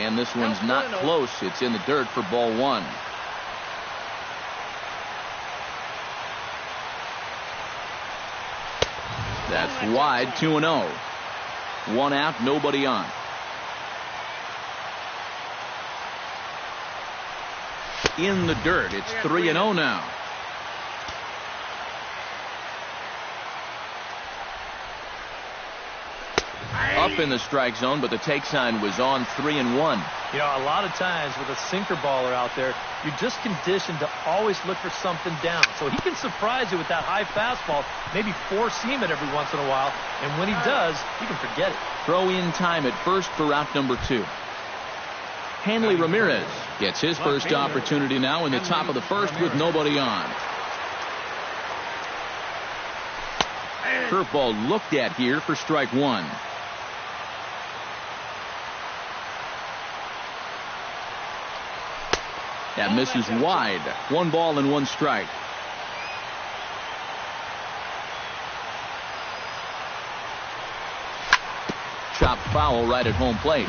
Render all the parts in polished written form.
And this one's not close. It's in the dirt for ball one. That's wide, 2-0. One out, nobody on. In the dirt, it's 3-0 now. Up in the strike zone, but the take sign was on. 3-1. You know, a lot of times with a sinker baller out there, you're just conditioned to always look for something down. So he can surprise you with that high fastball, maybe four-seam it every once in a while, and when he does, you can forget it. Throw in time at first for out number 2. Hanley Ramirez gets his first opportunity now in the top of the first with nobody on. Curveball looked at here for strike one. That misses wide. 1 ball and 1 strike. Chopped foul right at home plate.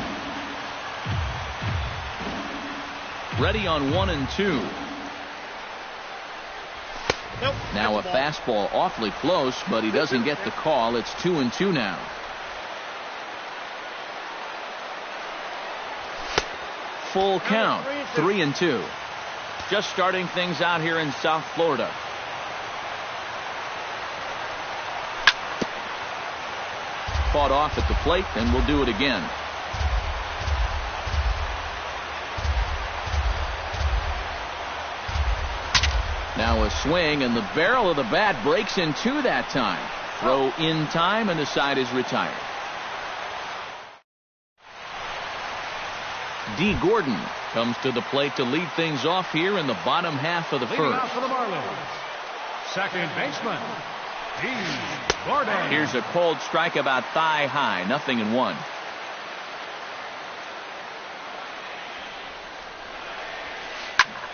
Ready on 1 and 2. Now a fastball awfully close, but he doesn't get the call. It's 2 and 2 now. Full count, 3 and 2. Just starting things out here in South Florida. Fought off at the plate, and we'll do it again. Now a swing, and the barrel of the bat breaks in two that time. Throw in time, and the side is retired. D. Gordon comes to the plate to lead things off here in the bottom half of the first. Out for the Marlins, second baseman, D. Gordon. Here's a cold strike about thigh high, 0-1.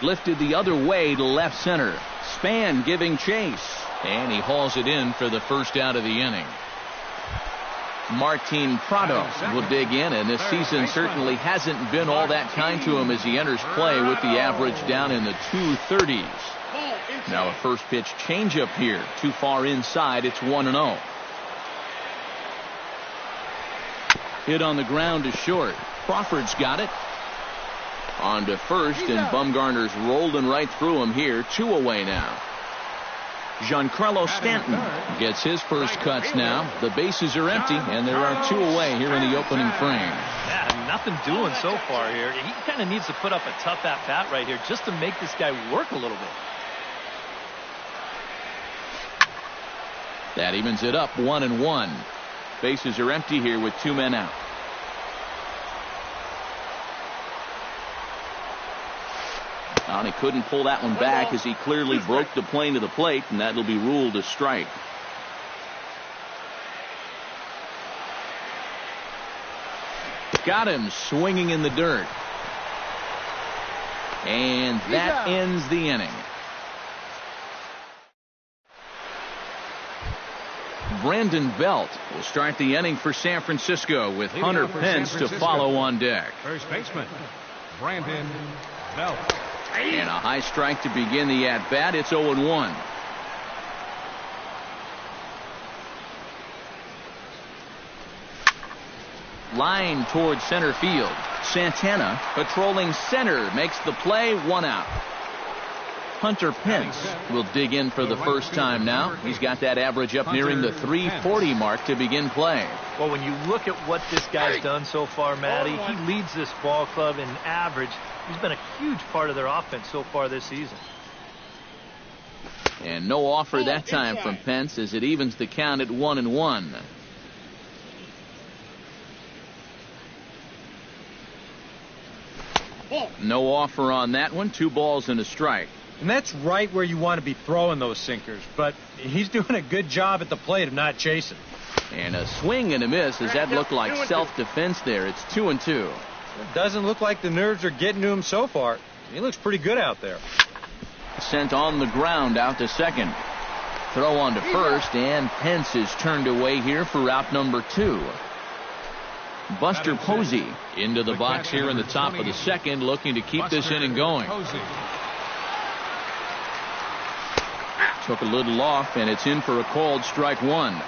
Lifted the other way to left center. Span giving chase, and he hauls it in for the first out of the inning. Martin Prado will dig in, and this season certainly hasn't been all that kind to him as he enters play with the average down in the 230s. Now a first pitch changeup here, too far inside. It's 1-0. Hit on the ground to short. Crawford's got it. On to first, and Bumgarner's rolling right through him here. 2 away now. Giancarlo Stanton gets his first cuts now. The bases are empty, and there are 2 away here in the opening frame. Yeah, nothing doing so far here. He kind of needs to put up a tough at-bat right here just to make this guy work a little bit. That evens it up, 1-1. Bases are empty here with 2 men out. And he couldn't pull that one back as he clearly broke the plane to the plate, and that'll be ruled a strike. Got him swinging in the dirt. And that ends the inning. Brandon Belt will start the inning for San Francisco with Hunter Pence to follow on deck. First baseman, Brandon Belt. And a high strike to begin the at-bat. It's 0-1. Line towards center field. Santana patrolling center makes the play. 1 out. Hunter Pence will dig in for the first time now. He's got that average up nearing the 340 mark to begin play. Well, when you look at what this guy's done so far, Matty, he leads this ball club in average. He's been a huge part of their offense so far this season. And no offer that time from Pence as it evens the count at 1-1. No offer on that one. 2 balls and a strike. And that's right where you want to be throwing those sinkers. But he's doing a good job at the plate of not chasing. And a swing and a miss. Does that look like self-defense there? It's 2-2. It doesn't look like the nerves are getting to him so far. He looks pretty good out there. Sent on the ground out to second. Throw on to first, and Pence is turned away here for out number 2. Buster Posey into the box here in the top of the second, looking to keep this inning going. Took a little off, and it's in for a called strike one.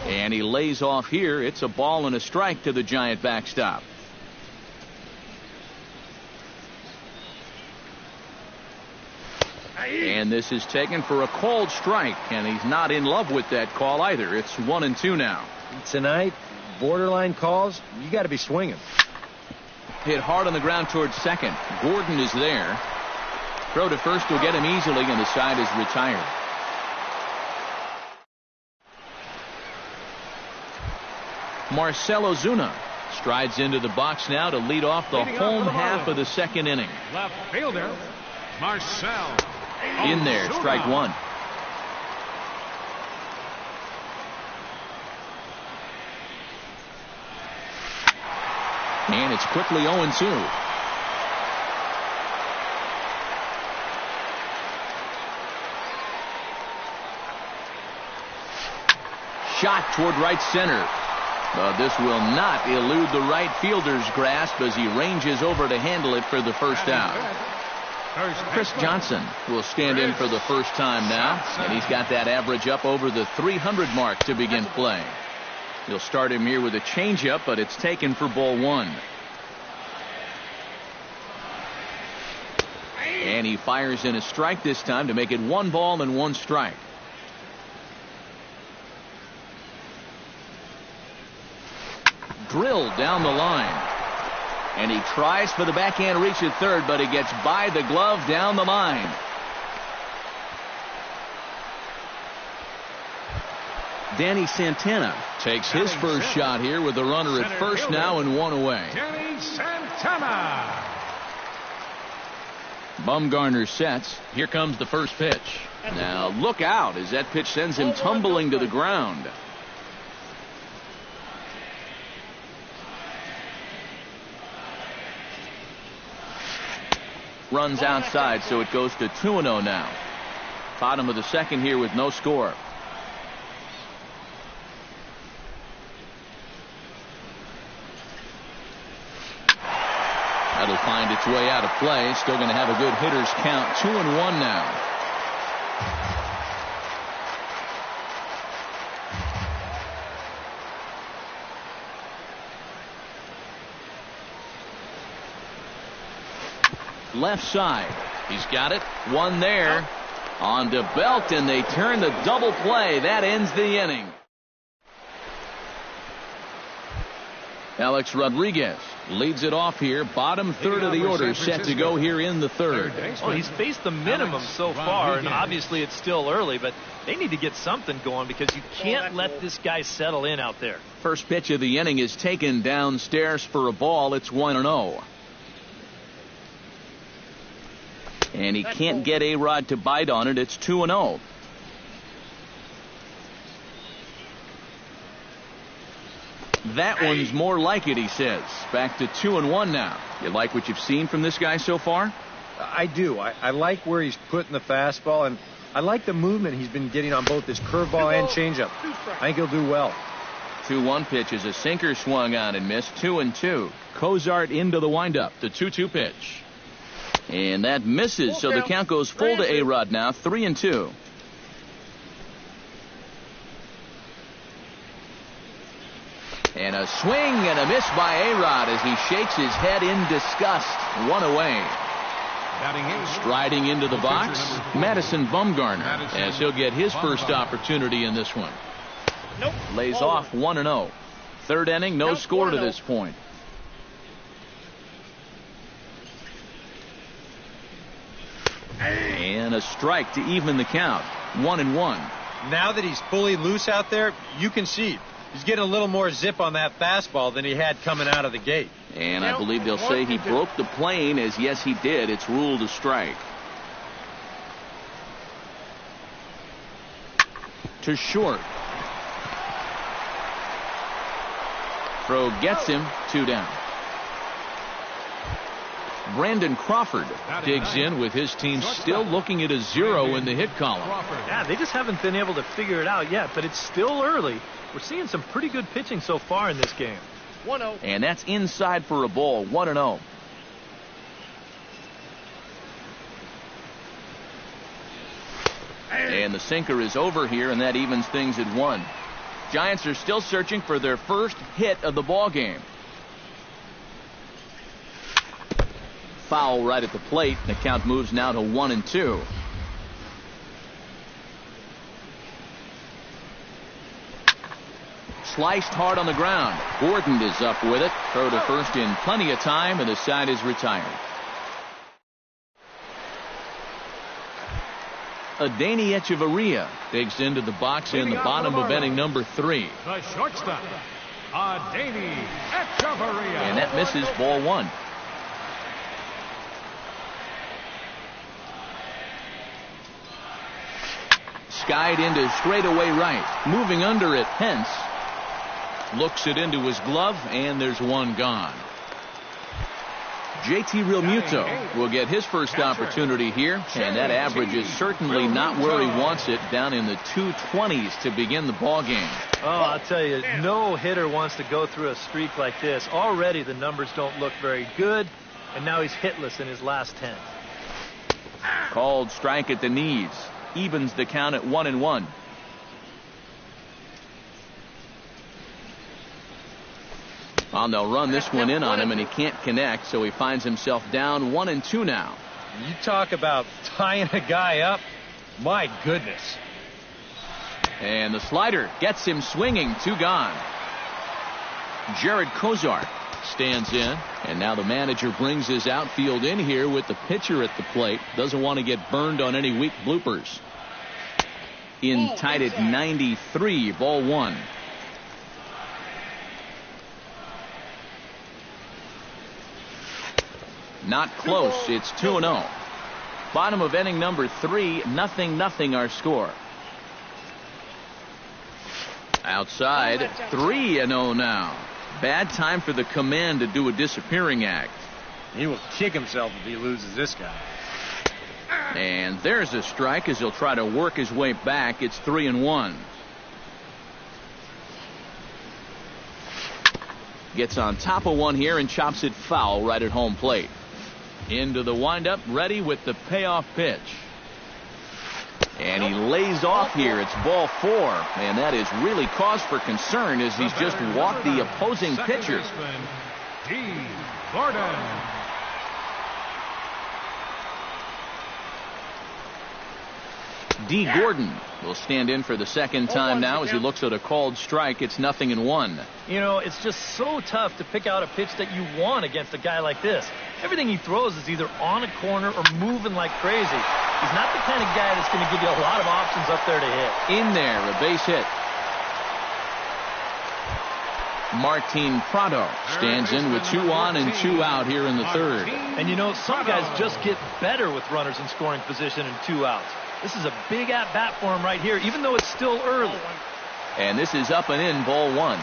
And he lays off here. It's a ball and a strike to the Giant backstop. And this is taken for a called strike, and he's not in love with that call either. It's 1-2 now. Tonight, borderline calls, you got to be swinging. Hit hard on the ground towards second. Gordon is there. Throw to first will get him easily, and the side is retired. Marcell Ozuna strides into the box now to lead off the home half of the second inning. Left fielder, Marcell. In there, strike one. And it's quickly 0-2. Shot toward right center. But this will not elude the right fielder's grasp as he ranges over to handle it for the first out. Chris Johnson will stand in for the first time now, and he's got that average up over the 300 mark to begin play. He'll start him here with a changeup, but it's taken for ball one. And he fires in a strike this time to make it 1 ball and 1 strike. Drilled down the line. And he tries for the backhand reach at third, but it gets by the glove down the line. Danny Santana takes his first shot here with the runner at first now and 1 away. Danny Santana. Bumgarner sets. Here comes the first pitch. Now look out as that pitch sends him tumbling to the ground. Runs outside, so it goes to 2-0 now. Bottom of the second here with no score. That'll find its way out of play. Still going to have a good hitter's count. 2-1 now. Left side. He's got it. One there. On to Belt, and they turn the double play. That ends the inning. Alex Rodriguez leads it off here. Bottom third of the order set to go here in the third. Well, he's faced the minimum so far, and obviously it's still early, but they need to get something going because you can't let this guy settle in out there. First pitch of the inning is taken downstairs for a ball. It's 1-0. And he can't get A-Rod to bite on it. It's 2-0. That one's more like it, he says. Back to 2-1 now. You like what you've seen from this guy so far? I do. I like where he's putting the fastball, and I like the movement he's been getting on both his curveball and changeup. I think he'll do well. 2-1 pitch is a sinker swung on and missed. 2-2. Cozart into the windup. The 2-2 pitch. And that misses, so the count goes full to A-Rod now. 3-2. And a swing and a miss by A-Rod as he shakes his head in disgust. 1 away. Striding into the box, Madison Bumgarner, as he'll get his first opportunity in this one. Lays off 1-0. Third inning, no score to this point. And a strike to even the count. 1-1. Now that he's fully loose out there, you can see he's getting a little more zip on that fastball than he had coming out of the gate. And I believe they'll say he broke the plane, as yes he did. It's ruled a strike. To short. Throw gets him. 2 down. Brandon Crawford digs in with his team still looking at a 0 in the hit column. Yeah, they just haven't been able to figure it out yet, but it's still early. We're seeing some pretty good pitching so far in this game. 1-0. And that's inside for a ball, 1-0. And the sinker is over here, and that evens things at 1. Giants are still searching for their first hit of the ball game. Foul right at the plate. The count moves now to 1-2. Sliced hard on the ground. Gordon is up with it. Throw to first in plenty of time, and the side is retired. Adeiny Echeverria digs into the box in the bottom of inning number 3. The shortstop, Adeiny Echeverria. And that misses, ball 1. Skied into straightaway right. Moving under it, Pence. Looks it into his glove, and there's one gone. JT Realmuto will get his first opportunity here, and that average is certainly not where he wants it, down in the 220s to begin the ball game. Oh, I'll tell you, no hitter wants to go through a streak like this. Already the numbers don't look very good, and now he's hitless in his last 10. Called strike at the knees. Evens the count at 1-1. Well, they'll run this one in on him, and he can't connect, so he finds himself down 1-2 now. You talk about tying a guy up. My goodness. And the slider gets him swinging. 2 gone. Jared Kozart stands in, and now the manager brings his outfield in here with the pitcher at the plate. Doesn't want to get burned on any weak bloopers. In tied at 93, ball 1. Not close. It's 2-0. Bottom of inning number 3, 0-0 our score. Outside, 3-0 now. Bad time for the command to do a disappearing act. He will kick himself if he loses this guy. And there's a strike as he'll try to work his way back. It's 3-1. Gets on top of one here and chops it foul right at home plate. Into the windup, ready with the payoff pitch. And he lays off here. It's ball 4. And that is really cause for concern as he's just walked the opposing pitcher. D. Gordon. D. Gordon will stand in for the second time now as he looks at a called strike. It's 0-1. You know, it's just so tough to pick out a pitch that you want against a guy like this. Everything he throws is either on a corner or moving like crazy. He's not the kind of guy that's going to give you a lot of options up there to hit. In there, a base hit. Martin Prado stands in with 2 on and 2 out here in the 3rd. And you know, some guys just get better with runners in scoring position and 2 outs. This is a big at-bat for him right here, even though it's still early. And this is up and in, ball 1.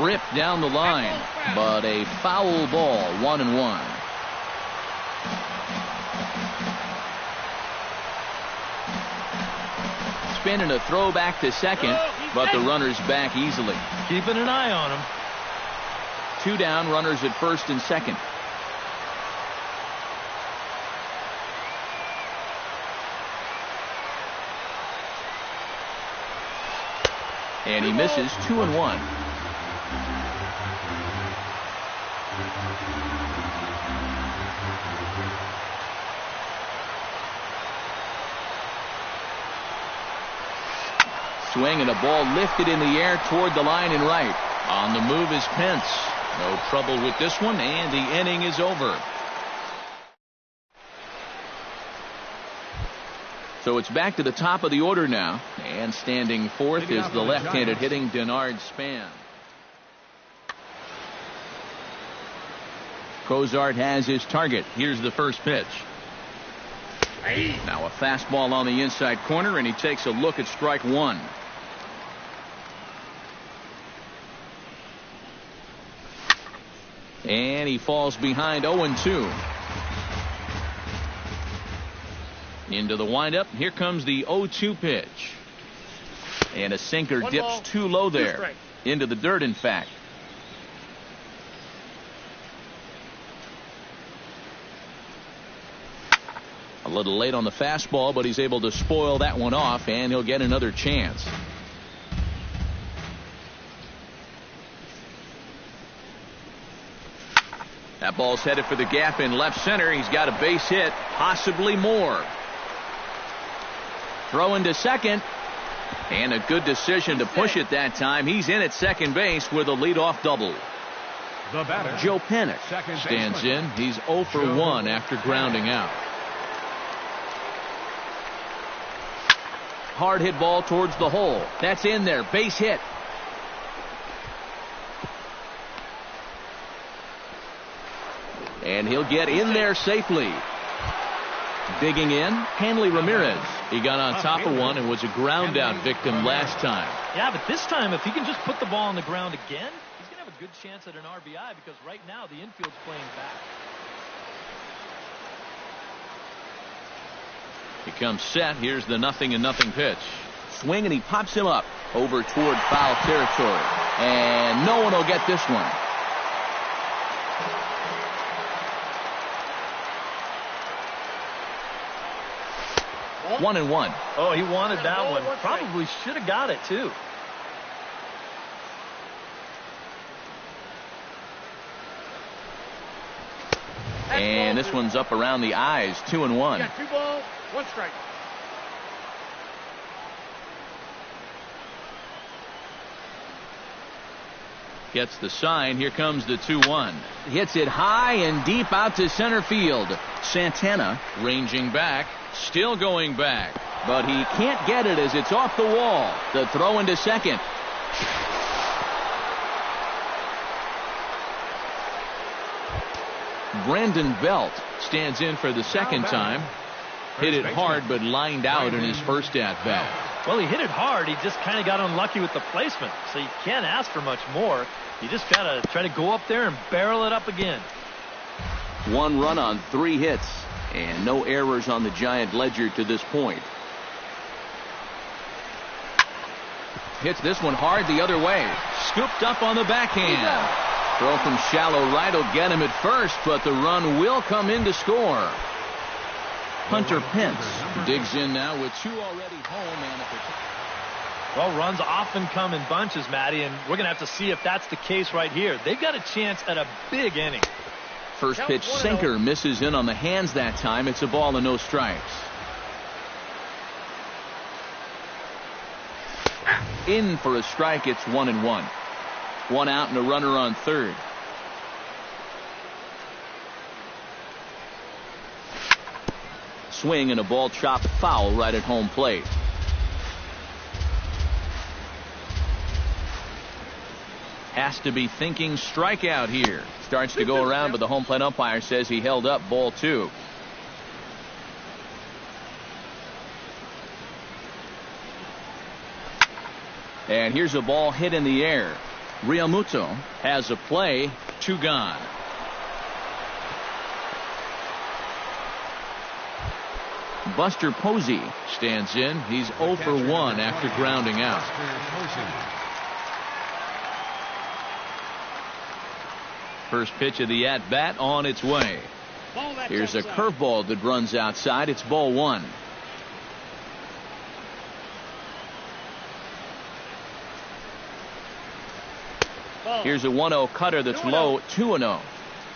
Ripped down the line, but a foul ball, 1-1. Spin and a throw back to second, but the runner's back easily. Keeping an eye on him. 2 down, runners at first and second. And he misses, 2-1. Swing and a ball lifted in the air toward the line and right. On the move is Pence. No trouble with this one, and the inning is over. So it's back to the top of the order now, and standing fourth is the left-handed hitting Denard Span. Kozart has his target. Here's the first pitch. Now a fastball on the inside corner, and he takes a look at strike 1. And he falls behind 0-2. Into the windup. Here comes the 0-2 pitch. And a sinker dips too low there. Into the dirt, in fact. A little late on the fastball, but he's able to spoil that one off, and he'll get another chance. That ball's headed for the gap in left center. He's got a base hit, possibly more. Throw into second, and a good decision to push it that time. He's in at second base with a leadoff double. The batter, Joe Panik, stands in. He's 0 for 1 after grounding out. Hard hit ball towards the hole. That's in there. Base hit. And he'll get in there safely. Digging in, Hanley Ramirez. He got on top of one and was a ground out victim last time. Yeah, but this time, if he can just put the ball on the ground again, he's going to have a good chance at an RBI, because right now the infield's playing back. He comes set. Here's the 0-0 pitch. Swing, and he pops him up over toward foul territory. And no one will get this one. 1-1. Oh, he wanted that one. Probably should have got it, too. And this one's up around the eyes. 2-1. Got 2 balls, 1 strike. Gets the sign. Here comes the 2-1. Hits it high and deep out to center field. Santana ranging back. Still going back. But he can't get it as it's off the wall. The throw into second. Brandon Belt stands in for the second time. Hit it hard, but lined out in his first at-bat. Well, he hit it hard. He just kind of got unlucky with the placement. So you can't ask for much more. You just got to try to go up there and barrel it up again. 1 run on 3 hits. And no errors on the Giant ledger to this point. Hits this one hard the other way. Scooped up on the backhand. Throw from shallow right will get him at first, but the run will come in to score. Hunter Pence digs in now with 2 already home. And well, runs often come in bunches, Matty, and we're going to have to see if that's the case right here. They've got a chance at a big inning. First pitch sinker misses in on the hands that time. It's a ball and no strikes. In for a strike. It's 1-1. 1 out and a runner on third. Swing and a ball chopped foul right at home plate. Has to be thinking strikeout here. Starts to go around, but the home plate umpire says he held up ball 2. And here's a ball hit in the air. Realmuto has a play. 2 gone. Buster Posey stands in. He's 0 for 1 after grounding out. First pitch of the at-bat on its way. Here's a curveball that runs outside. It's ball 1. Here's a 1-0 cutter that's low. 2-0.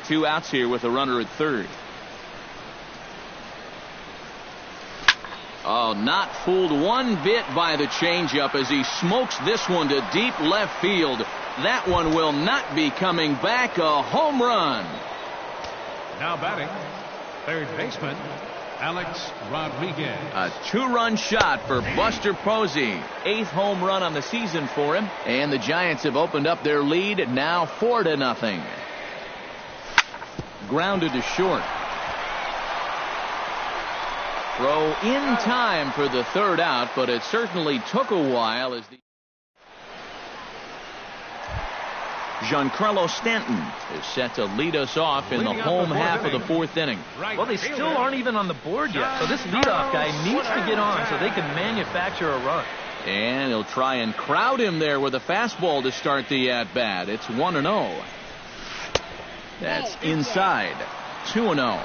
2 outs here with a runner at third. Oh, not fooled one bit by the changeup as he smokes this one to deep left field. That one will not be coming back. A home run. Now batting, third baseman, Alex Rodriguez. A 2-run shot for Buster Posey. 8th home run on the season for him. And the Giants have opened up their lead now 4-0. Grounded to short. Throw in time for the 3rd out, but it certainly took a while as the Giancarlo Stanton is set to lead us off in the home half of the fourth inning. Well, they still aren't even on the board yet, so this leadoff guy needs to get on so they can manufacture a run. And he'll try and crowd him there with a fastball to start the at-bat. It's 1-0. That's inside. 2-0.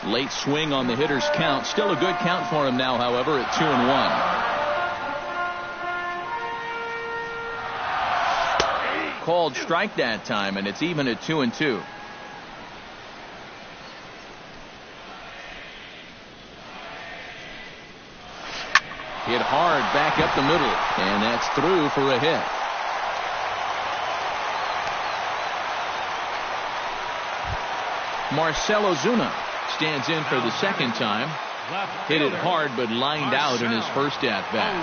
Late swing on the hitter's count. Still a good count for him now, however, at 2-1. Called strike that time, and it's even at 2-2. Hit hard back up the middle, and that's through for a hit. Marcell Ozuna stands in for the second time. Hit it hard, but lined out in his first at-bat.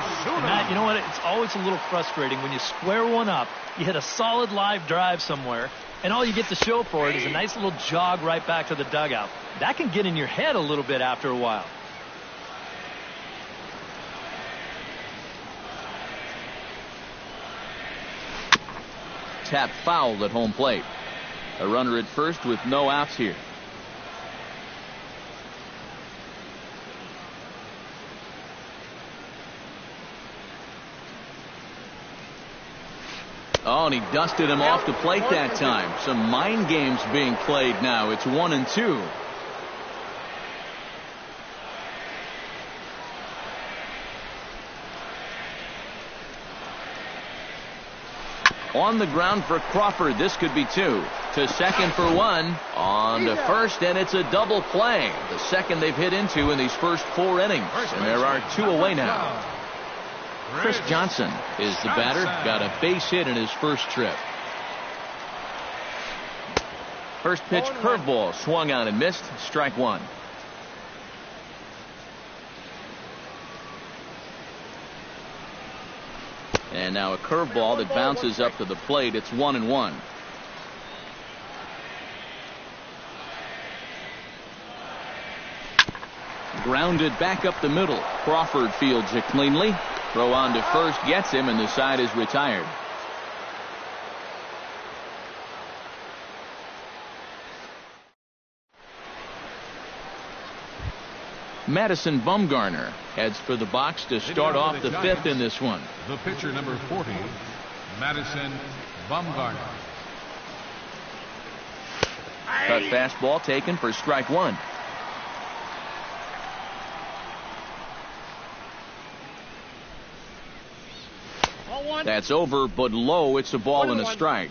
Matt, you know what? It's always a little frustrating when you square one up, you hit a solid live drive somewhere, and all you get to show for it is a nice little jog right back to the dugout. That can get in your head a little bit after a while. Tap fouled at home plate. A runner at first with no outs here. Oh, and he dusted him off the plate that time. Some mind games being played now. It's 1-2. On the ground for Crawford. This could be two. To second for one. On to first, and it's a double play. The second they've hit into in these first 4 innings. And there are 2 away now. Chris Johnson is the batter. Got a base hit in his first trip. First pitch curveball swung on and missed. Strike one. And now a curveball that bounces up to the plate. It's 1-1. Grounded back up the middle. Crawford fields it cleanly. Throw on to first gets him, and the side is retired. Madison Bumgarner heads for the box to start off the 5th in this one. The pitcher, number 40, Madison Bumgarner. Cut fastball taken for strike one. That's over, but low. It's a ball and a strike.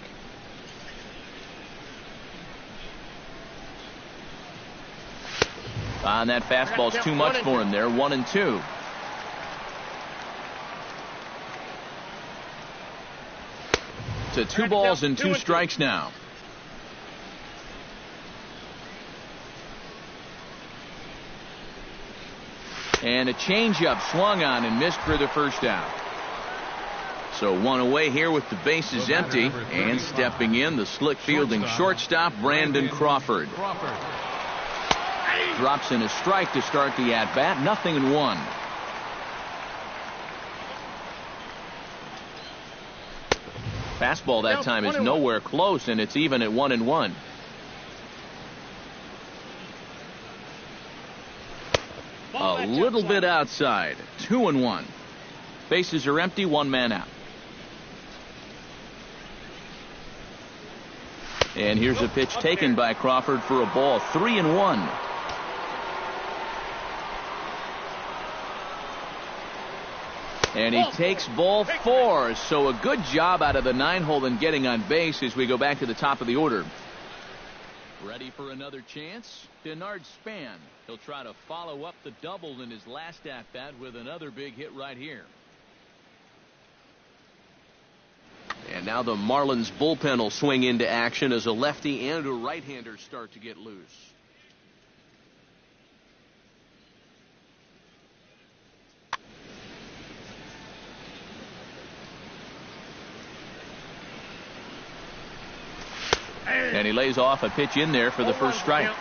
And that fastball's too much for him there. 1-2. To 2 balls and 2 strikes now. And a changeup swung on and missed for the first out. So 1 away here with the bases empty. And stepping in, the slick fielding shortstop, Brandon Crawford. Drops in a strike to start the at-bat. 0-1. Fastball that time is nowhere close, and it's even at 1-1. A little bit outside. 2-1. Bases are empty. 1 man out. And here's a pitch taken by Crawford for a ball. 3-1. And he takes ball 4. So a good job out of the 9-hole in getting on base as we go back to the top of the order. Ready for another chance? Denard Span. He'll try to follow up the double in his last at-bat with another big hit right here. And now the Marlins bullpen will swing into action as a lefty and a right-hander start to get loose. And he lays off a pitch in there for the first strike.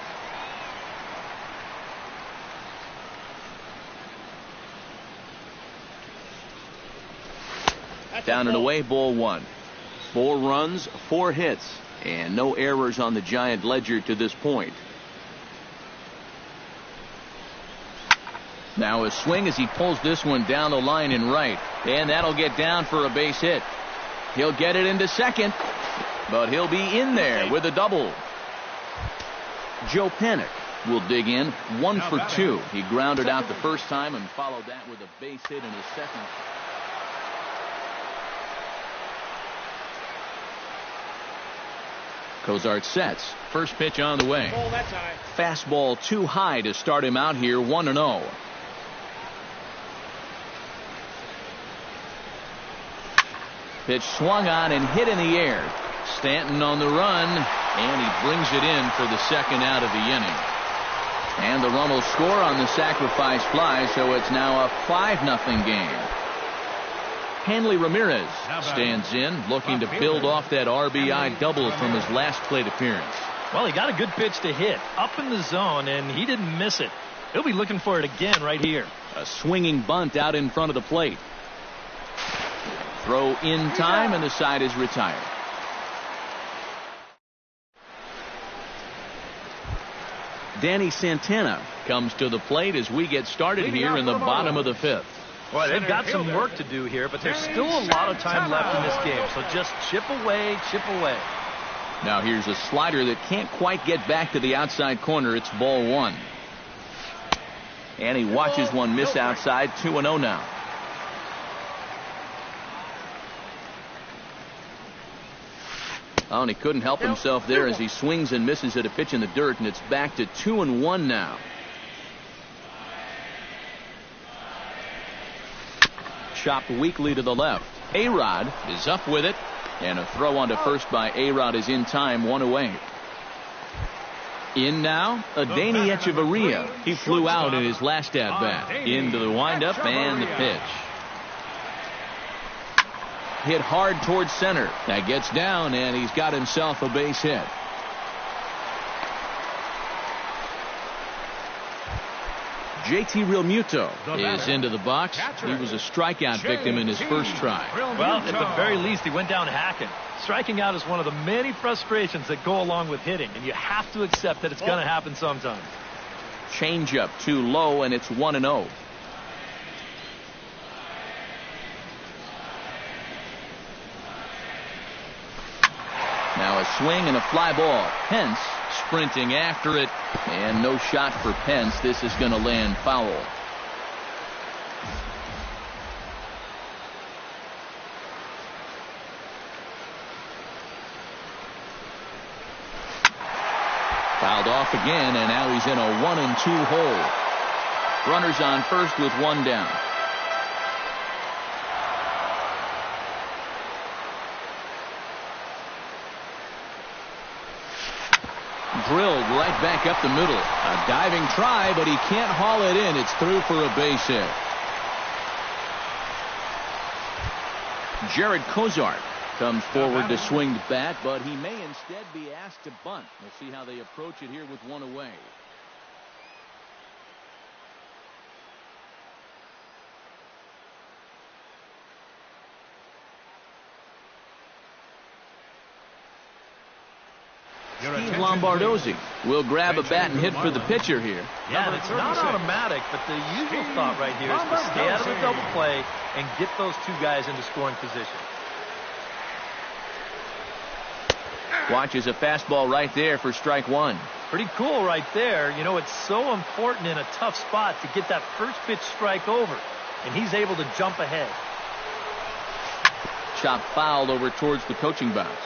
Down and away, ball 1. 4 runs, 4 hits, and no errors on the Giant ledger to this point. Now a swing as he pulls this one down the line and right, and that'll get down for a base hit. He'll get it into second, but he'll be in there with a double. Joe Panik will dig in, 1 for 2. He grounded out the first time and followed that with a base hit in his second. Cozart sets. First pitch on the way. Fastball too high to start him out here, 1-0. Pitch swung on and hit in the air. Stanton on the run, and he brings it in for the second out of the inning. And the run will score on the sacrifice fly, so it's now a 5-0 game. Hanley Ramirez stands in, looking to build off that RBI double from his last plate appearance. Well, he got a good pitch to hit up in the zone, and he didn't miss it. He'll be looking for it again right here. A swinging bunt out in front of the plate. Throw in time, and the side is retired. Danny Santana comes to the plate as we get started here in the bottom of the 5th. Well, they've got some work to do here, but there's still a lot of time left in this game, so just chip away, chip away. Now here's a slider that can't quite get back to the outside corner. It's ball 1. And he watches one miss outside, 2-0 now. Oh, and he couldn't help himself there as he swings and misses at a pitch in the dirt, and it's back to 2-1 now. Chopped weakly to the left. A-Rod is up with it, and a throw onto first by A-Rod is in time, 1 away. In now, Adeiny Echeverria. He flew out in his last at-bat. Into the windup and the pitch. Hit hard towards center. That gets down, and he's got himself a base hit. JT Realmuto is into the box. He was a strikeout victim in his first try. Well, at the very least, he went down hacking. Striking out is one of the many frustrations that go along with hitting, and you have to accept that it's going to happen sometime. Changeup too low, and it's 1-0. Now a swing and a fly ball. Pence sprinting after it, and no shot for Pence. This is going to land foul. Fouled off again, and now he's in a 1-2 hole. Runners on first with 1 down. Drilled right back up the middle. A diving try, but he can't haul it in. It's through for a base hit. Jared Cozart comes forward to swing the bat, but he may instead be asked to bunt. We'll see how they approach it here with 1 away. Steve Lombardozzi will grab a bat and hit for the pitcher here. Yeah, it's not automatic, but the usual thought right here is to stay out of the double play and get those 2 guys into scoring position. Watches a fastball right there for strike 1. Pretty cool right there. You know, it's so important in a tough spot to get that first pitch strike over, and he's able to jump ahead. Chop fouled over towards the coaching box.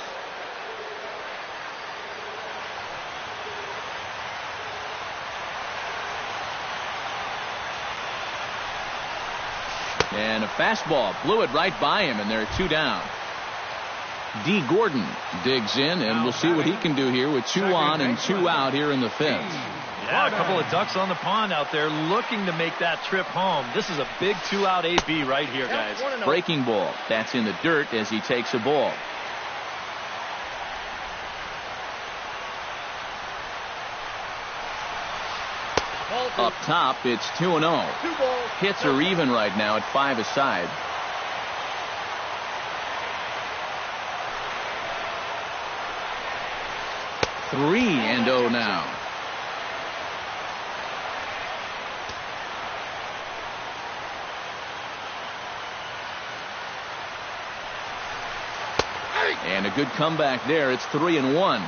And a fastball blew it right by him, and there are 2 down. D. Gordon digs in, and we'll see what he can do here with 2 on and 2 out here in the 5th. Yeah, a couple of ducks on the pond out there looking to make that trip home. This is a big 2-out AB right here, guys. Breaking ball. That's in the dirt as he takes a ball. Up top, it's 2-0. Hits are even right now at 5 aside. 3-0 now. And a good comeback there. It's 3-1.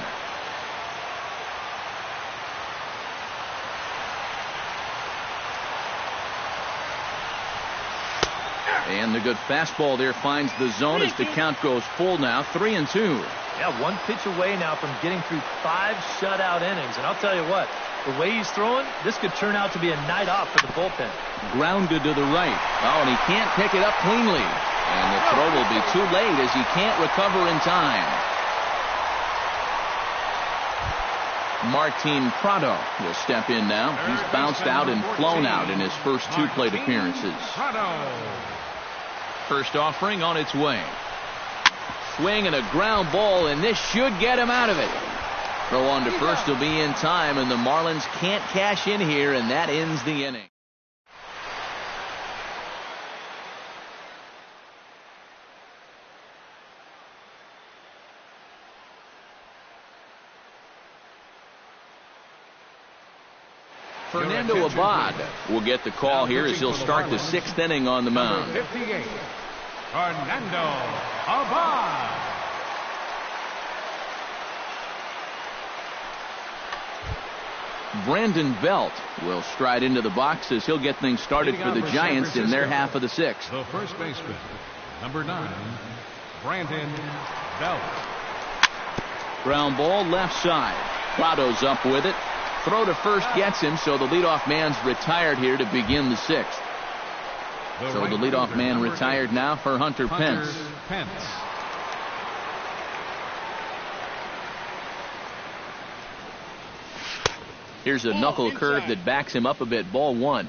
And the good fastball there finds the zone as the count goes full now. 3-2. Yeah, one pitch away now from getting through 5 shutout innings. And I'll tell you what, the way he's throwing, this could turn out to be a night off for the bullpen. Grounded to the right. Oh, and he can't pick it up cleanly. And the throw will be too late as he can't recover in time. Martin Prado will step in now. He's bounced out and flown out in his first 2 plate appearances. First offering on its way. Swing and a ground ball, and this should get him out of it. Throw on to first will be in time, and the Marlins can't cash in here, and that ends the inning. Fernando Abad will get the call here as he'll start the 6th inning on the mound. 58, Fernando Abad. Brandon Belt will stride into the box as he'll get things started for the Giants in their half of the 6th. The first baseman, number 9, Brandon Belt. Ground ball left side. Prado's up with it. Throw to first gets him, so the leadoff man's retired here to begin the 6th. So the leadoff man retired now for Hunter Pence. Here's a knuckle curve that backs him up a bit. Ball 1.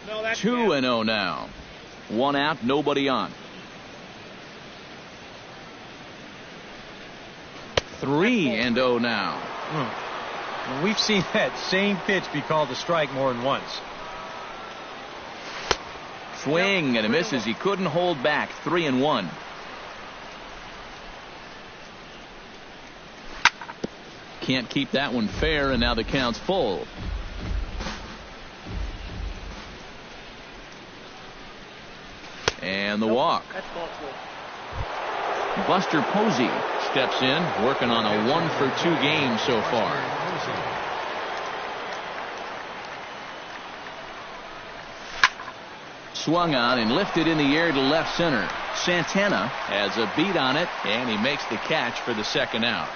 No, 2-0 now. 1 out, nobody on. 3-0 now. We've seen that same pitch be called a strike more than once. Swing and a miss as he couldn't hold back. 3-1. Can't keep that one fair, and now the count's full. And the walk. Buster Posey steps in, working on a 1-for-2 game so far. Swung on and lifted in the air to left center. Santana has a beat on it, and he makes the catch for the 2nd out.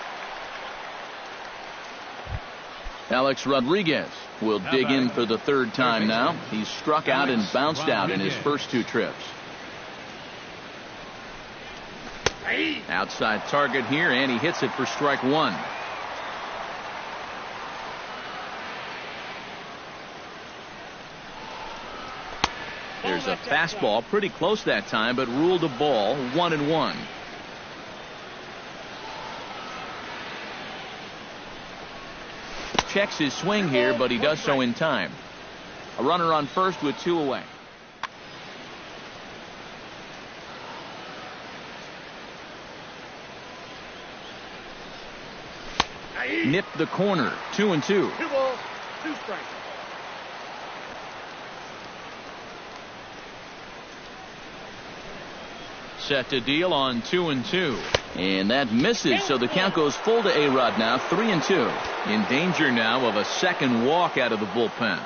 Alex Rodriguez will dig in for the 3rd time now. He's struck out and bounced out in his first 2 trips. Outside target here, and he hits it for strike 1. There's a fastball pretty close that time, but ruled a ball. 1-1. Checks his swing here, but he does so in time. A runner on first with 2 away. Nipped the corner. 2-2. 2 balls, 2 strikes. Set to deal on 2-2. And that misses, so the count goes full to A-Rod now. 3-2. In danger now of a 2nd walk out of the bullpen.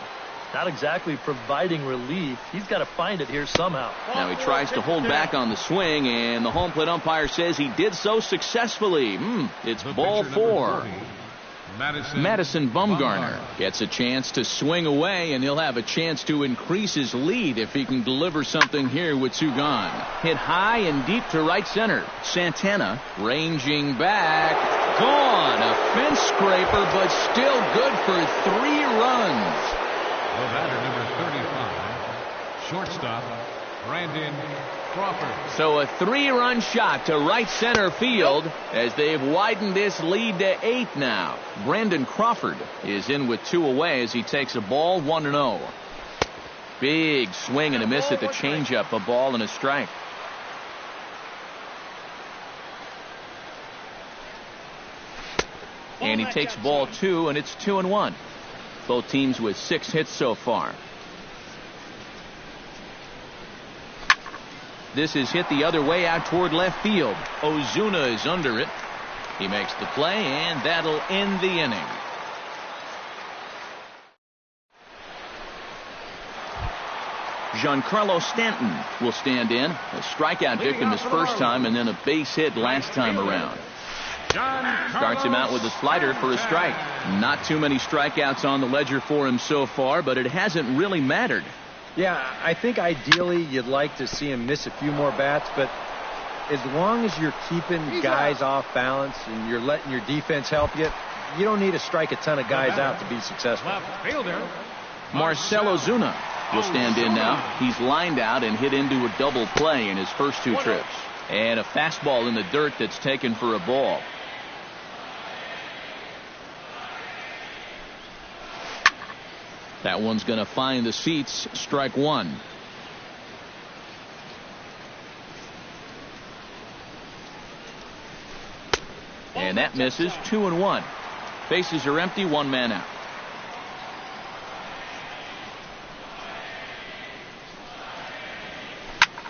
Not exactly providing relief. He's got to find it here somehow. Now he tries to hold back on the swing, and the home plate umpire says he did so successfully. It's ball 4. Madison Bumgarner gets a chance to swing away, and he'll have a chance to increase his lead if he can deliver something here with 2 gone. Hit high and deep to right center. Santana ranging back. Gone. A fence scraper, but still good for 3 runs. The batter, number 35, shortstop, Brandon Crawford. So a 3-run shot to right center field as they've widened this lead to 8 now. Brandon Crawford is in with 2 away as he takes a ball. 1-0. Big swing and a miss at the changeup. A ball and a strike. And he takes ball 2, and it's 2-1. Both teams with 6 hits so far. This is hit the other way out toward left field. Ozuna is under it. He makes the play, and that'll end the inning. Giancarlo Stanton will stand in. A strikeout victim his first time, and then a base hit last time around. Starts him out with a slider for a strike. Not too many strikeouts on the ledger for him so far, but it hasn't really mattered. Yeah, I think ideally you'd like to see him miss a few more bats, but as long as you're keeping guys off balance and you're letting your defense help you, you don't need to strike a ton of guys out to be successful. Marcell Ozuna will stand in now. He's lined out and hit into a double play in his first 2 trips. And a fastball in the dirt that's taken for a ball. That one's going to find the seats. Strike 1. And that misses. 2-1. Bases are empty. 1 man out.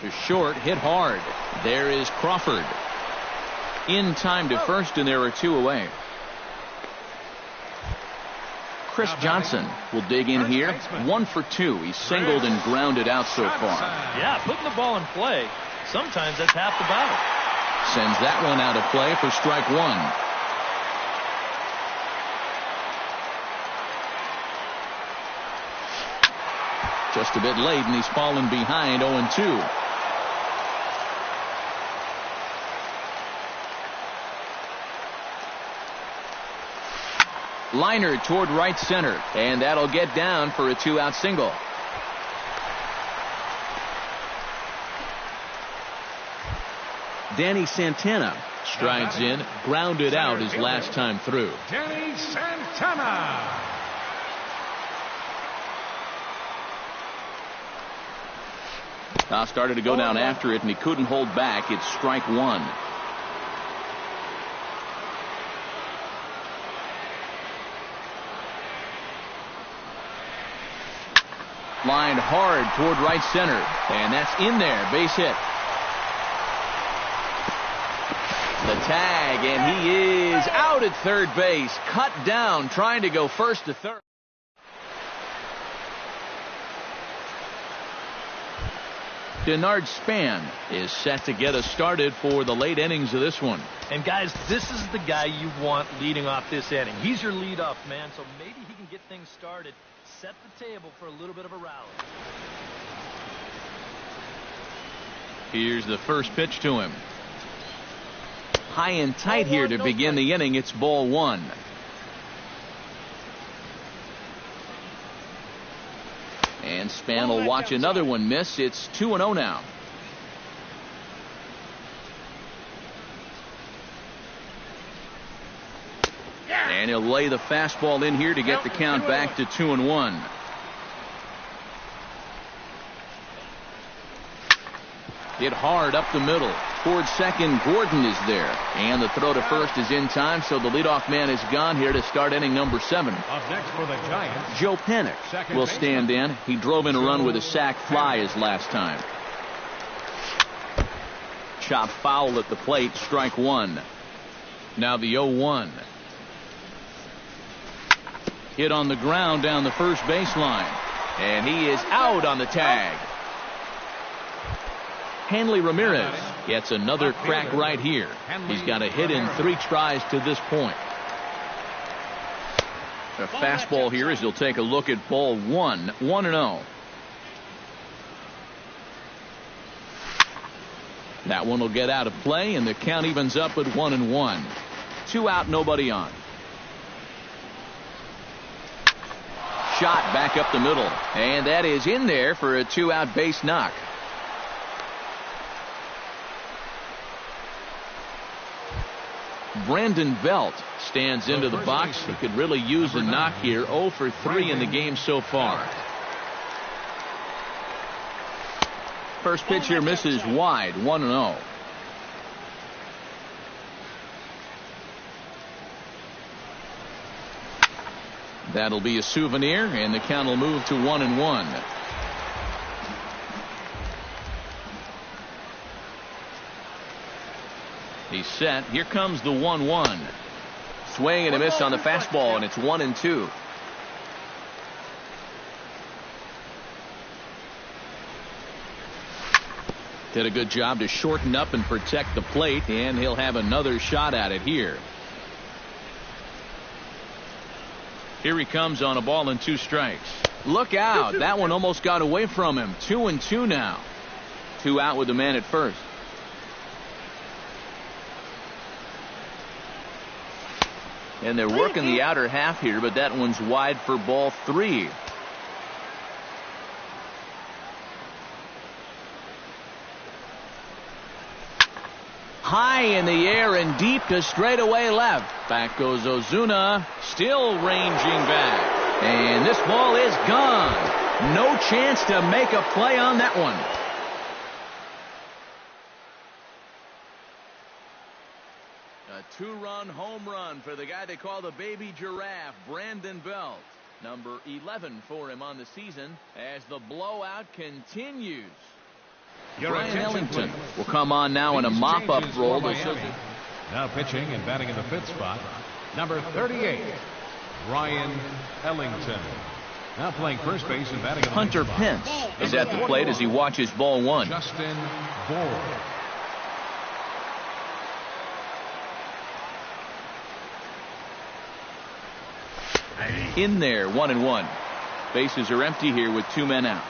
To short, hit hard. There is Crawford. In time to first, and there are 2 away. Chris Johnson will dig in here. 1 for 2. He's singled and grounded out so far. Yeah, putting the ball in play. Sometimes that's half the battle. Sends that one out of play for strike 1. Just a bit late, and he's fallen behind 0-2. Liner toward right center, and that'll get down for a 2-out single. Danny Santana strides in, grounded out his last time through. Danny Santana. Started to go down after it, and he couldn't hold back. It's strike 1. Lined hard toward right center, and that's in there. Base hit. The tag, and he is out at third base. Cut down, trying to go first to third. Denard Span is set to get us started for the late innings of this one. And guys, this is the guy you want leading off this inning. He's your leadoff man, so maybe he can get things started. Set the table for a little bit of a rally. Here's the first pitch to him. High and tight here to begin the inning. It's ball 1. And Span will watch another one miss. It's 2-0 now. And he'll lay the fastball in here to get the count back to 2-1. Hit hard up the middle. Toward second, Gordon is there. And the throw to first is in time, so the leadoff man is gone here to start inning number 7. Up next for the Giants, Joe Panik will stand in. He drove in a run with a sac fly his last time. Chop foul at the plate, strike 1. Now the 0-1. Hit on the ground down the first baseline. And he is out on the tag. Hanley Ramirez gets another crack right here. He's got a hit in 3 tries to this point. A fastball here as he'll take a look at ball 1. 1-0. That one will get out of play, and the count evens up at 1-1. 2 out, nobody on. Shot back up the middle, and that is in there for a 2-out base knock. Brandon Belt stands into the box. He could really use a knock here. 0 for 3 in the game so far. First pitch here misses wide. 1-0. That'll be a souvenir, and the count will move to 1-1. He's set. Here comes the 1-1. Swing and a miss on the fastball, and it's 1-2. Did a good job to shorten up and protect the plate, and he'll have another shot at it here. Here he comes on a ball and 2 strikes. Look out. That one almost got away from him. 2-2 now. 2 out with the man at first. And they're working the outer half here, but that one's wide for ball 3. High in the air and deep to straightaway left. Back goes Ozuna, still ranging back. And this ball is gone. No chance to make a play on that one. A 2-run home run for the guy they call the baby giraffe, Brandon Belt. Number 11 for him on the season as the blowout continues. Brian Ellington will come on now in a mop-up role. Now pitching and batting in the 5th spot, number 38, Brian Ellington. Now playing first base and batting in the Hunter Pence is at the plate as he watches ball 1. Justin Bour. In there, 1-1. Bases are empty here with 2 men out.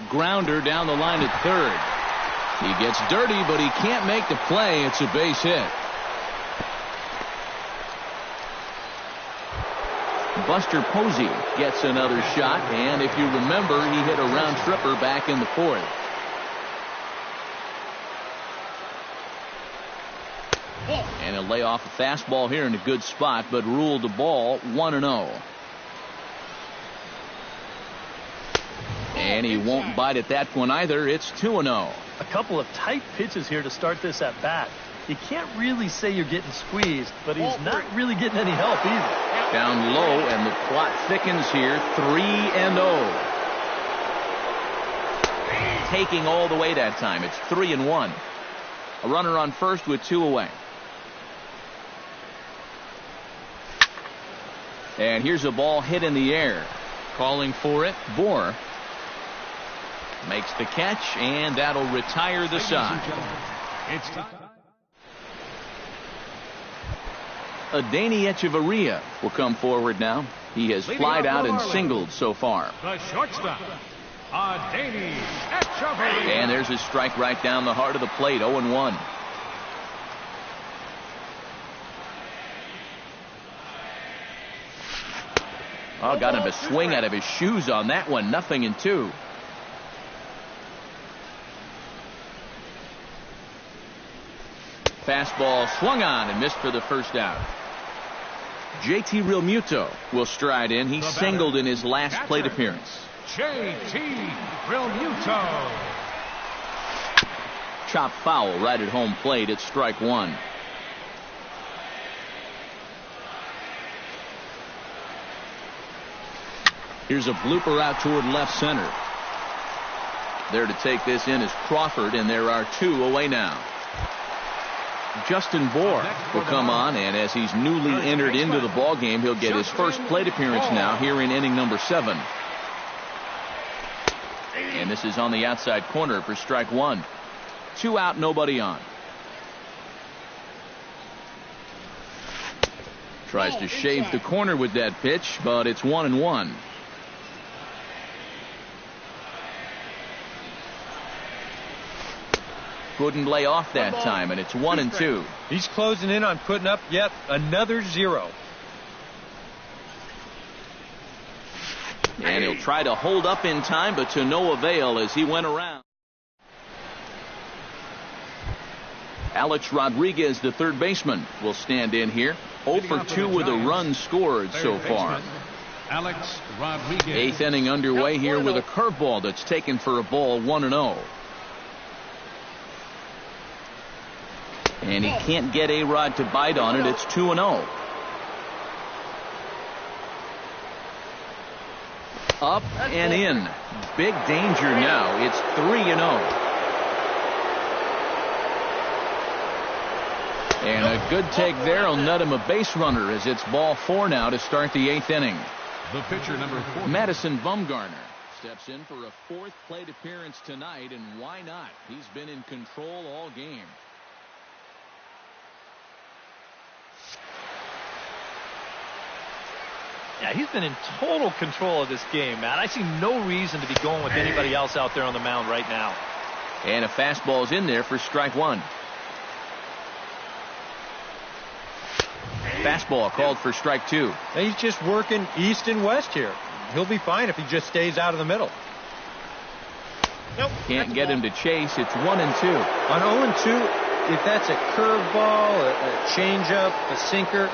Grounder down the line at third. He gets dirty, but he can't make the play. It's a base hit. Buster Posey gets another shot, and if you remember, he hit a round tripper back in the 4th. And he'll lay off a fastball here in a good spot, but ruled the ball 1-0. And he won't bite at that one either. It's 2-0. A couple of tight pitches here to start this at bat. You can't really say you're getting squeezed, but he's not really getting any help either. Down low, and the plot thickens here. 3-0. Taking all the way that time. It's 3-1. A runner on first with 2 away. And here's a ball hit in the air. Calling for it, Bour. Makes the catch, and that'll retire the side. It's time. Adeiny Echeverria will come forward now. He has flied out and singled so far. The shortstop, Adeiny Echeverria. And there's his strike right down the heart of the plate, 0-1. Oh, got him a swing out of his shoes on that one. 0-2. Fastball swung on and missed for the first out. JT Realmuto will stride in. He singled in his last plate appearance. JT Realmuto. Chop foul right at home plate. It's strike 1. Here's a blooper out toward left center. There to take this in is Crawford, and there are 2 away now. Justin Bour will come on, and as he's newly entered into the ball game, he'll get his first plate appearance now here in inning number 7. And this is on the outside corner for strike 1. 2 out, nobody on. Tries to shave the corner with that pitch, but it's 1-1. Couldn't lay off that time, and it's 1-2. He's closing in on putting up yet another 0. And he'll try to hold up in time, but to no avail as he went around. Alex Rodriguez, the third baseman, will stand in here. 0 for 2 with a run scored so far. Alex Rodriguez. 8th inning underway here with a curveball that's taken for a ball, 1-0. And he can't get A-Rod to bite on it. It's 2-0. Up and in. Big danger now. It's 3-0. And a good take there will net him a base runner as it's ball 4 now to start the 8th inning. The pitcher, number 4. Madison Bumgarner steps in for a 4th plate appearance tonight, and why not? He's been in control all game. Yeah, he's been in total control of this game, Matt. I see no reason to be going with anybody else out there on the mound right now. And a fastball's in there for strike 1. Fastball called for strike 2. He's just working east and west here. He'll be fine if he just stays out of the middle. Nope. Can't get him to chase. It's 1-2. On 0-2, if that's a curveball, a changeup, a sinker,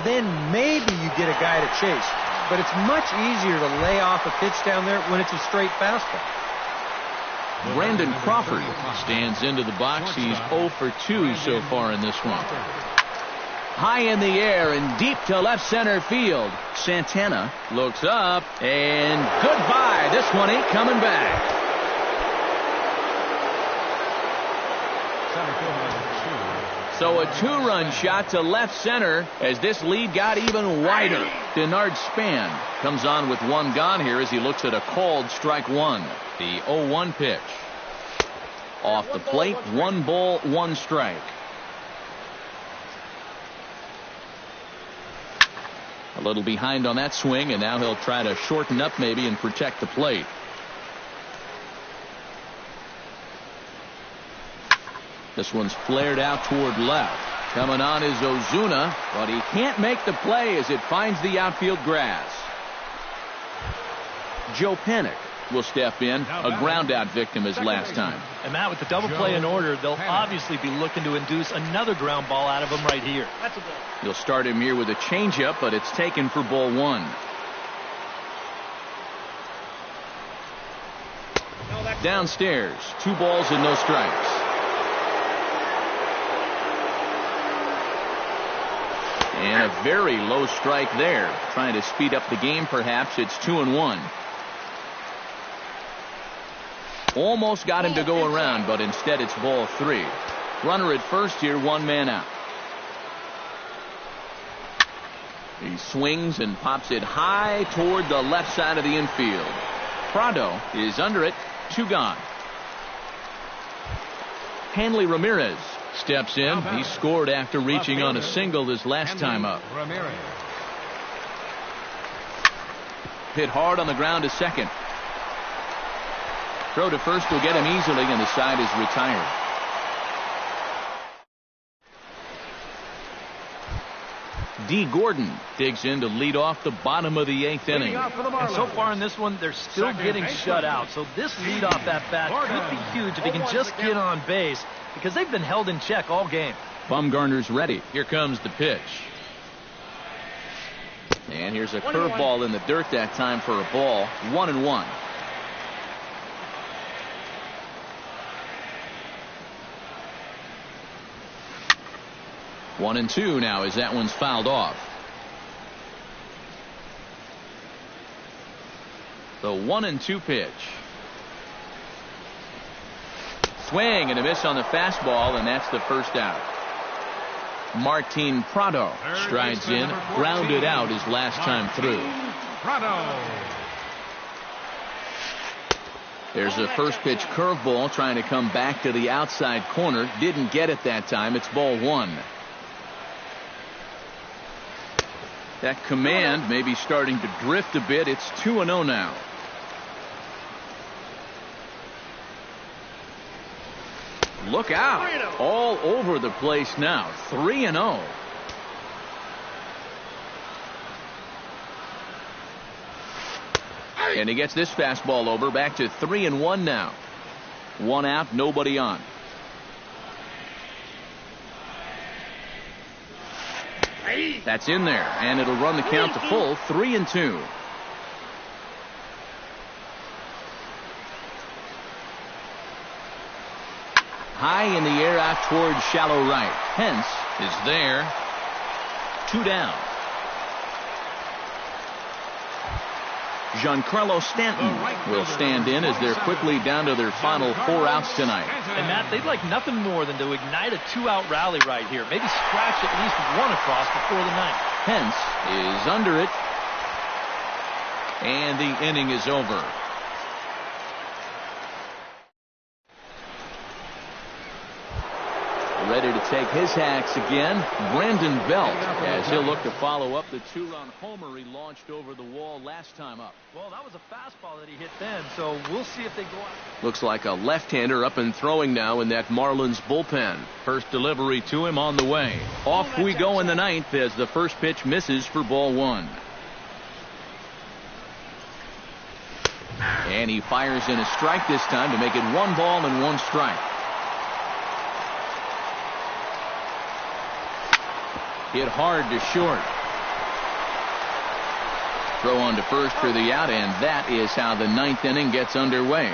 then maybe you get a guy to chase. But it's much easier to lay off a pitch down there when it's a straight fastball. Brandon Crawford stands into the box. He's 0 for 2 so far in this one. High in the air and deep to left center field. Santana looks up and goodbye. This one ain't coming back. So a 2-run shot to left center as this lead got even wider. Denard Span comes on with 1 gone here as he looks at a called strike 1. The 0-1 pitch. Off the plate, 1 ball, 1 strike. A little behind on that swing, and now he'll try to shorten up maybe and protect the plate. This one's flared out toward left. Coming on is Ozuna, but he can't make the play as it finds the outfield grass. Joe Panik will step in, a ground-out victim as last time. And Matt, with the double play in order, they'll obviously be looking to induce another ground ball out of him right here. That's a ball. You'll start him here with a changeup, but it's taken for ball 1. Downstairs, 2 balls and no strikes. And a very low strike there. Trying to speed up the game, perhaps. It's 2-1. Almost got him to go around, but instead it's ball 3. Runner at first here, 1 man out. He swings and pops it high toward the left side of the infield. Prado is under it, 2 gone. Hanley Ramirez steps in. He scored after reaching on a single his last time up. Hit hard on the ground to second. Throw to first will get him easily, and the side is retired. D. Gordon digs in to lead off the bottom of the 8th inning. And so far in this one, they're still getting shut out. So this lead off that bat could be huge if he can just get on base, because they've been held in check all game. Bumgarner's ready. Here comes the pitch. And here's a curveball in the dirt that time for a ball. 1-1. One and 2 now as that one's fouled off. The 1-2 pitch. Swing and a miss on the fastball, and that's the first out. Martin Prado strides in, grounded out his last time through. There's a first pitch curveball trying to come back to the outside corner. Didn't get it that time. It's ball 1. That command may be starting to drift a bit. It's 2-0 now. Look out. All over the place now. 3-0. And he gets this fastball over. Back to 3-1 now. 1 out, nobody on. That's in there, and it'll run the count to full. 3-2. High in the air out towards shallow right. Pence is there. 2 down. Giancarlo Stanton will stand in as they're quickly down to their final 4 outs tonight. And Matt, they'd like nothing more than to ignite a 2-out rally right here. Maybe scratch at least 1 across before the 9th. Pence is under it. And the inning is over. Ready to take his hacks again, Brandon Belt, as he'll look to follow up the 2-run homer he launched over the wall last time up. Well, that was a fastball that he hit then, so we'll see if they go out. Looks like a left-hander up and throwing now in that Marlins bullpen. First delivery to him on the way. Off we go in the 9th as the first pitch misses for ball 1. And he fires in a strike this time to make it 1 ball and 1 strike. Hit hard to short. Throw on to first for the out, and that is how the 9th inning gets underway.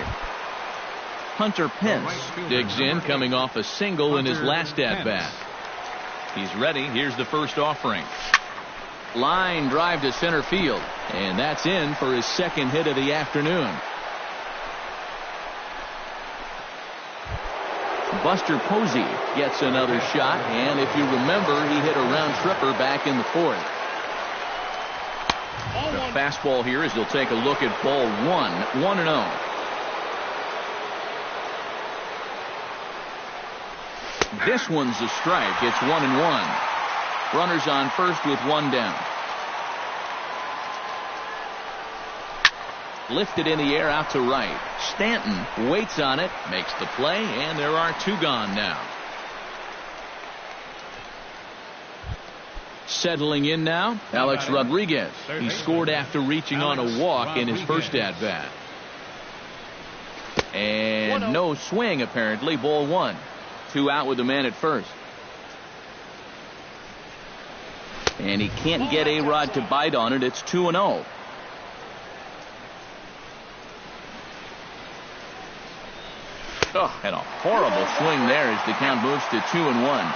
Hunter Pence digs in, coming off a single in his last at-bat. He's ready. Here's the first offering. Line drive to center field, and that's in for his 2nd hit of the afternoon. Buster Posey gets another shot, and if you remember, he hit a round tripper back in the 4th. The fastball here as they'll take a look at ball 1, 1-0. This one's a strike. It's 1-1. Runners on first with 1 down. Lifted in the air out to right. Stanton waits on it, makes the play, and there are 2 gone now. Settling in now, Alex Rodriguez. He scored after reaching on a walk in his first at-bat. And no swing, apparently. Ball 1. 2 out with the man at first. And he can't get A-Rod to bite on it. It's 2-0. Oh, and a horrible swing there as the count moves to 2-1.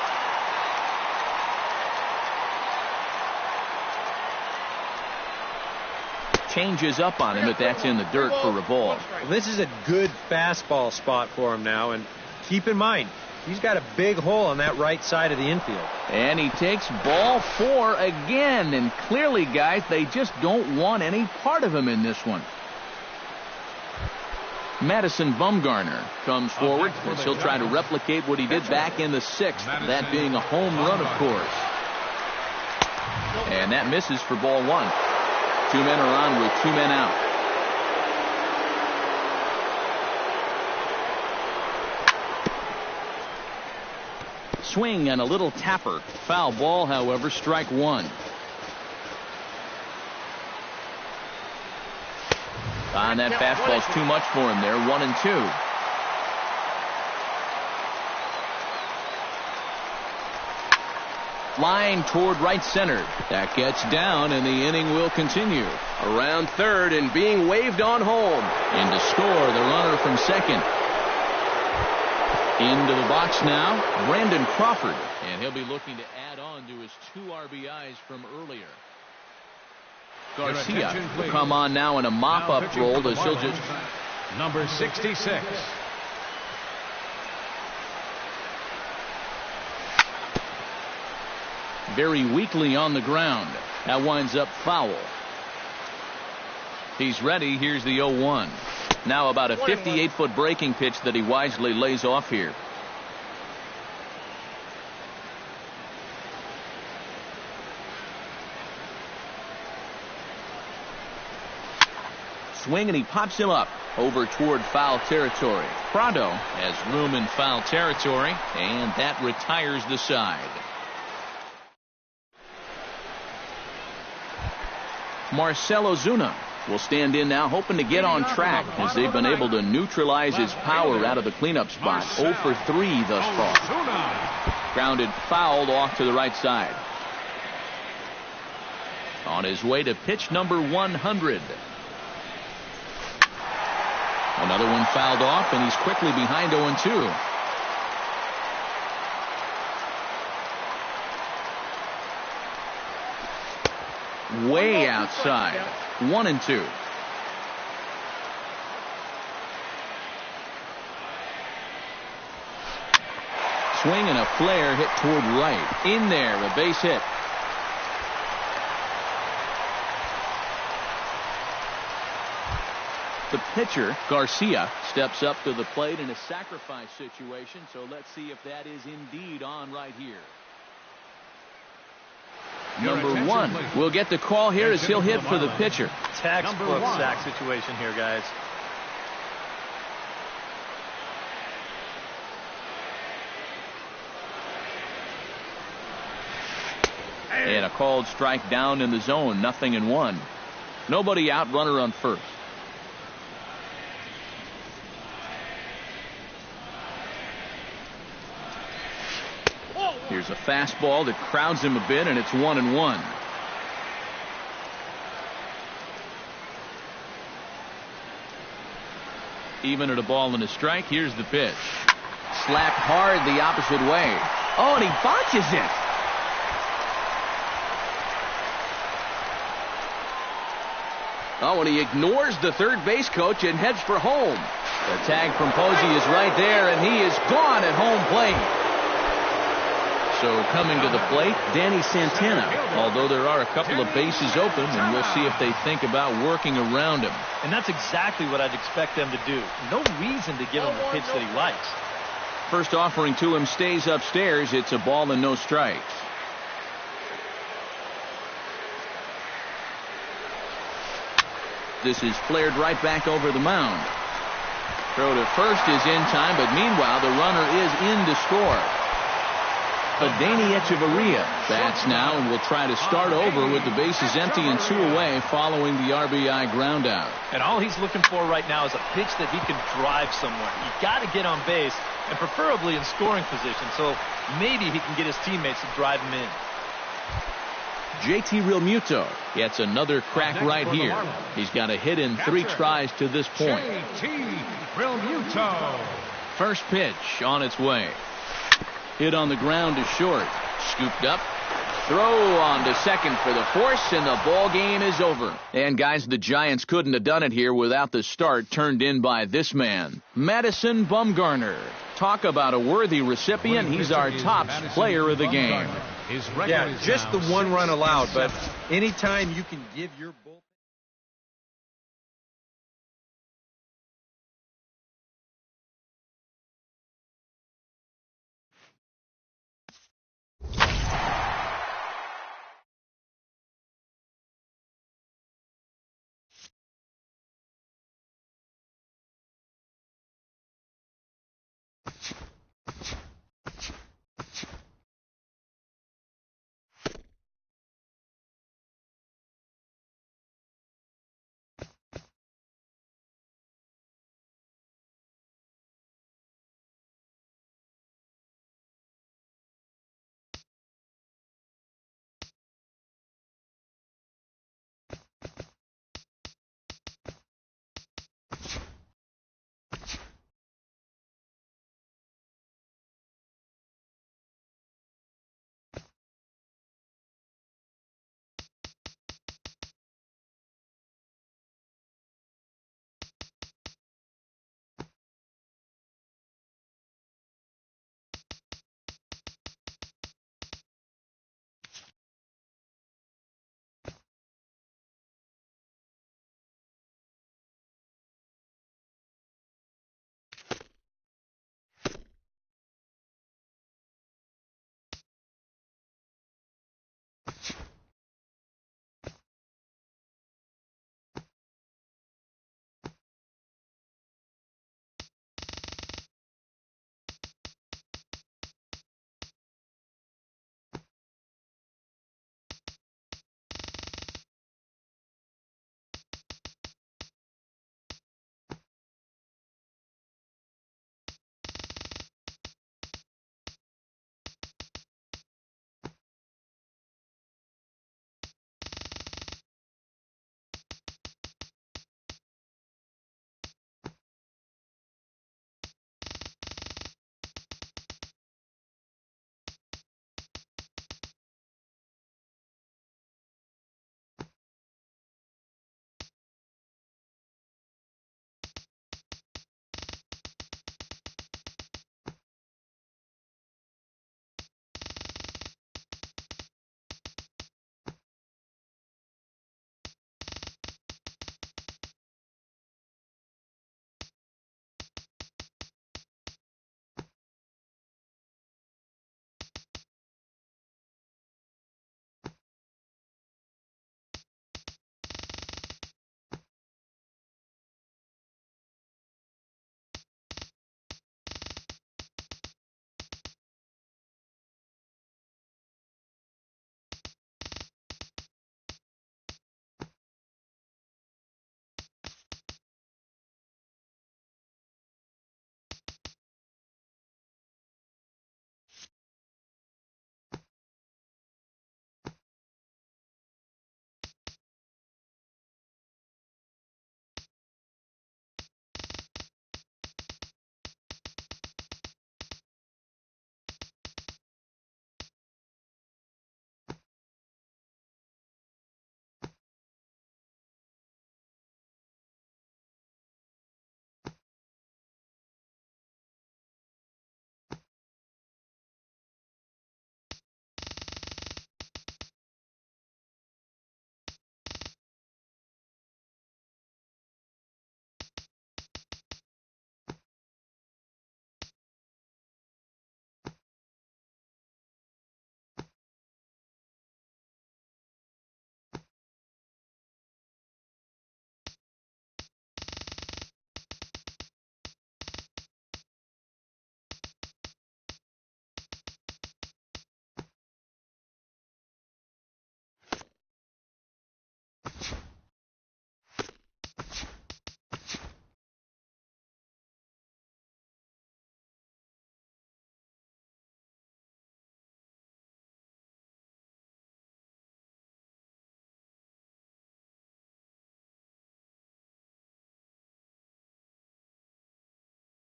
Changes up on him, but that's in the dirt for a ball. This is a good fastball spot for him now, and keep in mind, he's got a big hole on that right side of the infield. And he takes ball 4 again, and clearly, guys, they just don't want any part of him in this one. Madison Bumgarner comes forward as he'll try to replicate what he did back in the 6th, that being a home run, of course. And that misses for ball 1. 2 men are on with 2 men out. Swing and a little tapper. Foul ball, however, strike 1. And that fastball's too much for him there. 1-2. Line toward right center. That gets down, and the inning will continue. Around third and being waved on home. In to score, the runner from second. Into the box now, Brandon Crawford. And he'll be looking to add on to his 2 RBIs from earlier. Garcia will come on now in a mop-up role as he'll just... Number 66. Very weakly on the ground. That winds up foul. He's ready. Here's the 0-1. Now about a 58-foot breaking pitch that he wisely lays off here. Swing, and he pops him up over toward foul territory. Prado has room in foul territory, and that retires the side. Marcell Ozuna will stand in now, hoping to get on track as they've been able to neutralize his power out of the cleanup spot. 0 for 3 thus far. Grounded fouled off to the right side. On his way to pitch number 100. Another one fouled off, and he's quickly behind 0-2. way outside. 1-2. Swing and a flare hit toward right. In there, a base hit. The pitcher, Garcia, steps up to the plate in a sacrifice situation, so let's see if that is indeed on right here. Number 1 will get the call here as he'll hit for the pitcher. Textbook sack situation here, guys. And a called strike down in the zone. 0-1. Nobody out, runner on first. Here's a fastball that crowds him a bit, and it's 1-1. Even at a ball and a strike, here's the pitch. Slapped hard the opposite way. Oh, and he botches it. Oh, and he ignores the third base coach and heads for home. The tag from Posey is right there, and he is gone at home plate. So coming to the plate, Danny Santana, although there are a couple of bases open, and we'll see if they think about working around him. And that's exactly what I'd expect them to do. No reason to give him the pitch that he likes. First offering to him stays upstairs. It's a ball and no strikes. This is flared right back over the mound. Throw to first is in time, but meanwhile the runner is in to score. Danny Echeverria bats now and will try to start over with the bases empty and 2 away following the RBI ground out. And all he's looking for right now is a pitch that he can drive somewhere. You got to get on base, and preferably in scoring position, so maybe he can get his teammates to drive him in. JT Realmuto gets another crack right here. He's got a hit in 3 tries to this point. JT Realmuto. First pitch on its way. Hit on the ground to short. Scooped up. Throw on to second for the force, and the ball game is over. And guys, the Giants couldn't have done it here without the start turned in by this man, Madison Bumgarner. Talk about a worthy recipient. He's our top player of the game. Yeah, just the 1 run allowed, but anytime you can give your